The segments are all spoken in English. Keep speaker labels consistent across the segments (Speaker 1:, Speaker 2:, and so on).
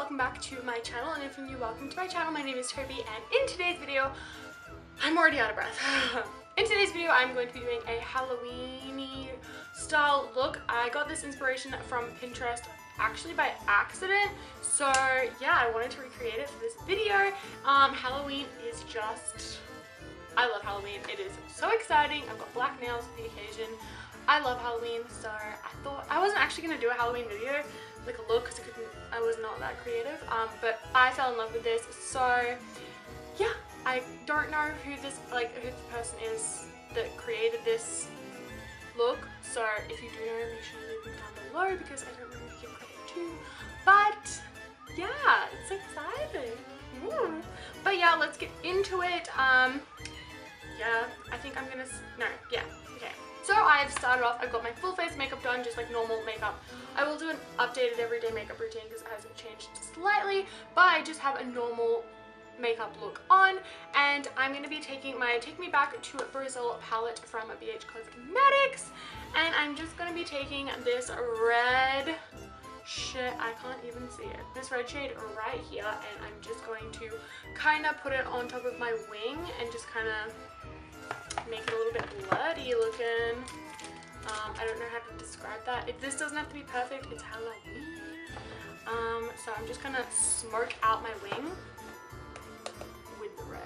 Speaker 1: welcome back to my channel, and if you're new, welcome to my channel. My name is Toby, and in today's video, I'm already out of breath. In today's video, I'm going to be doing a Halloween-y style look. I got this inspiration from Pinterest actually by accident, so yeah, I wanted to recreate it for this video. Halloween is just, I love Halloween. It is so exciting. I've got black nails for the occasion. I love Halloween, so I thought I wasn't actually going to do a Halloween video, like a look, because I was not that creative, but I fell in love with this. So yeah, I don't know who the person is that created this look, so if you do know, make sure you leave them down below, because I don't really give credit to, but yeah, it's exciting. But yeah, let's get into it. Yeah, I think I'm gonna, okay. So I've started off, I've got my full face makeup done, just like normal makeup. I will do an updated everyday makeup routine because it hasn't changed slightly, but I just have a normal makeup look on, and I'm going to be taking my Take Me Back to Brazil palette from BH Cosmetics, and I'm just going to be taking this red shade, I can't even see it, this red shade right here, and I'm just going to kind of put it on top of my wing and just kind of make it a little bit bloody looking. I don't know how to describe that. This doesn't have to be perfect, it's Halloween. So I'm just gonna smoke out my wing with the red.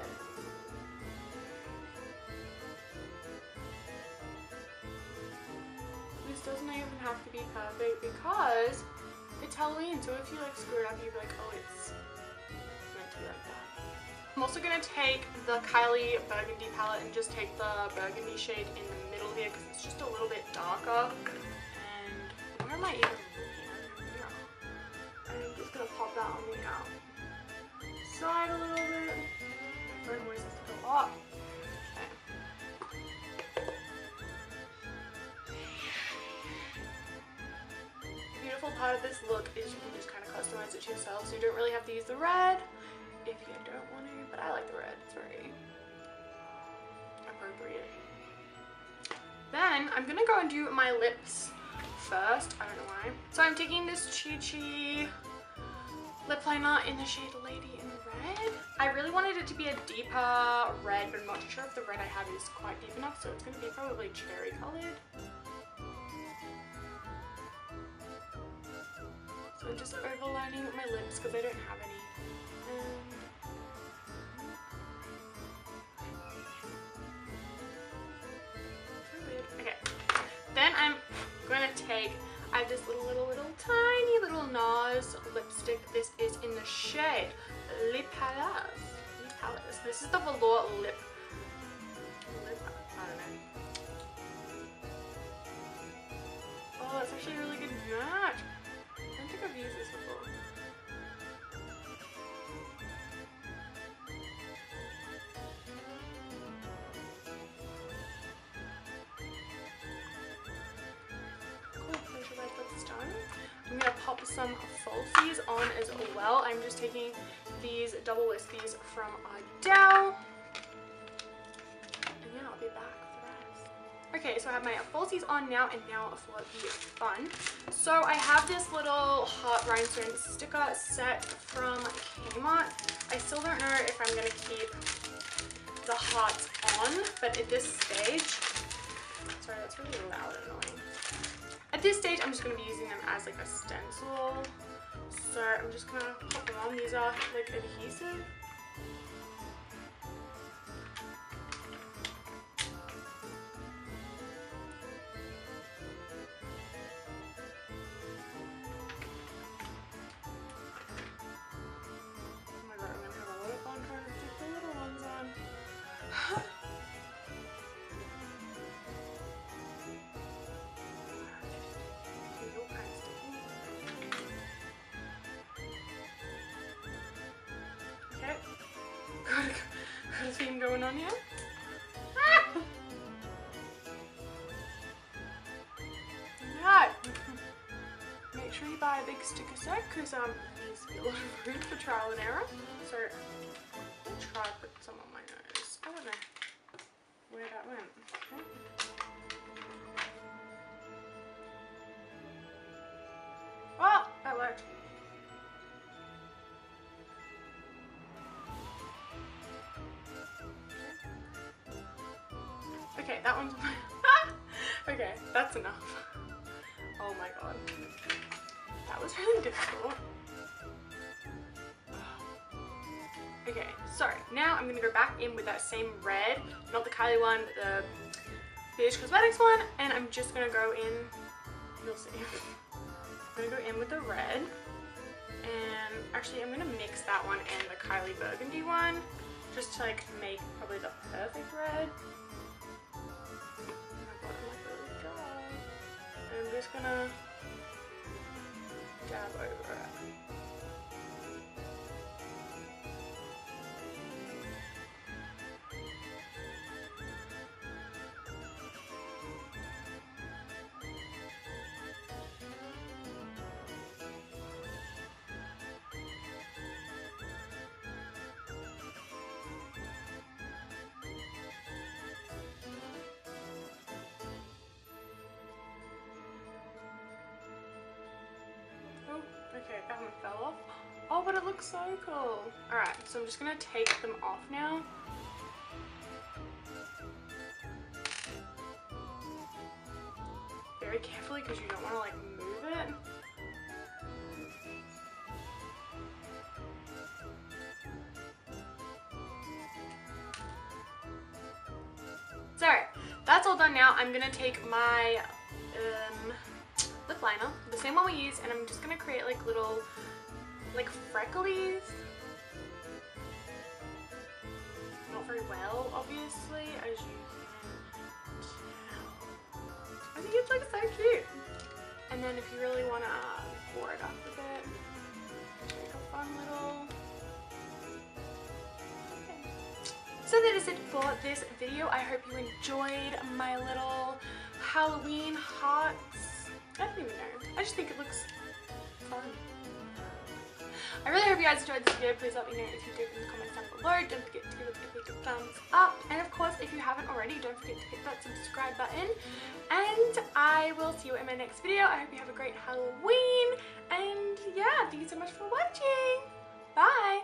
Speaker 1: This doesn't even have to be perfect because it's Halloween, so if you like screw it up, you'd be like, oh, it's meant to be like that. I'm also going to take the Kylie Burgundy palette and just take the burgundy shade in the middle here because it's just a little bit darker. And where am I even looking? Yeah. I'm just going to pop that on the outside a little bit. My phone always has to go up. Okay. The beautiful part of this look is you can just kind of customize it to yourself, so you don't really have to use the red if you don't want to, but I like the red. It's very appropriate. Then I'm gonna go and do my lips first. I don't know why. So I'm taking this Chi Chi lip liner in the shade Lady in Red. I really wanted it to be a deeper red, but I'm not sure if the red I have is quite deep enough, so it's gonna be probably cherry colored. So I'm just overlining my lips because I don't have any. Okay, then I'm going to take, I have this little tiny little NARS lipstick. This is in the shade Le Palace. This is the velour lip, I don't know. Oh, that's actually a really good match. I don't think I've used this before. I'm going to pop some falsies on as well. I'm just taking these double wispies from Ardell. And yeah, I'll be back for that. Okay, so I have my falsies on now, and now for the fun. So I have this little heart rhinestone sticker set from Kmart. I still don't know if I'm going to keep the hearts on, but at this stage, sorry, that's really loud and annoying. At this stage, I'm just going to be using them as like a stencil. So I'm just going to pop them on. These are like adhesive. Oh my god, I'm going to have a lot of fun trying to stick the little ones on. Got a theme going on here. Alright. Make sure you buy a big sticker set because there needs to be a lot of room for trial and error. So I'll try to put some on my nose. I don't know where that went. Okay. Oh, that worked. Okay, that one's okay, that's enough. Oh my god. That was really difficult. Okay, so now I'm gonna go back in with that same red, not the Kylie one, but the BH Cosmetics one, and I'm just gonna go in, you'll see. I'm gonna go in with the red, and actually I'm gonna mix that one and the Kylie Burgundy one, just to like make probably the perfect red. Oh my god, I'm like really dry. And I'm just gonna dab over it. Okay, that one fell off. Oh, but it looks so cool. Alright, so I'm just gonna take them off now. Very carefully because you don't want to like move it. So, that's all done now. I'm gonna take my lip liner, the same one we used, and I'm just gonna create like little like frecklies. Not very well, obviously, as you can tell. I think it looks so cute. And then if you really wanna pour it up a bit, make a fun little. So that is it for this video. I hope you enjoyed my little Halloween hearts. I don't even know. I just think it looks fun. I really hope you guys enjoyed this video. Please let me know if you did in the comments down below. Don't forget to give it a big thumbs up. And of course, if you haven't already, don't forget to hit that subscribe button. And I will see you in my next video. I hope you have a great Halloween. And yeah, thank you so much for watching. Bye.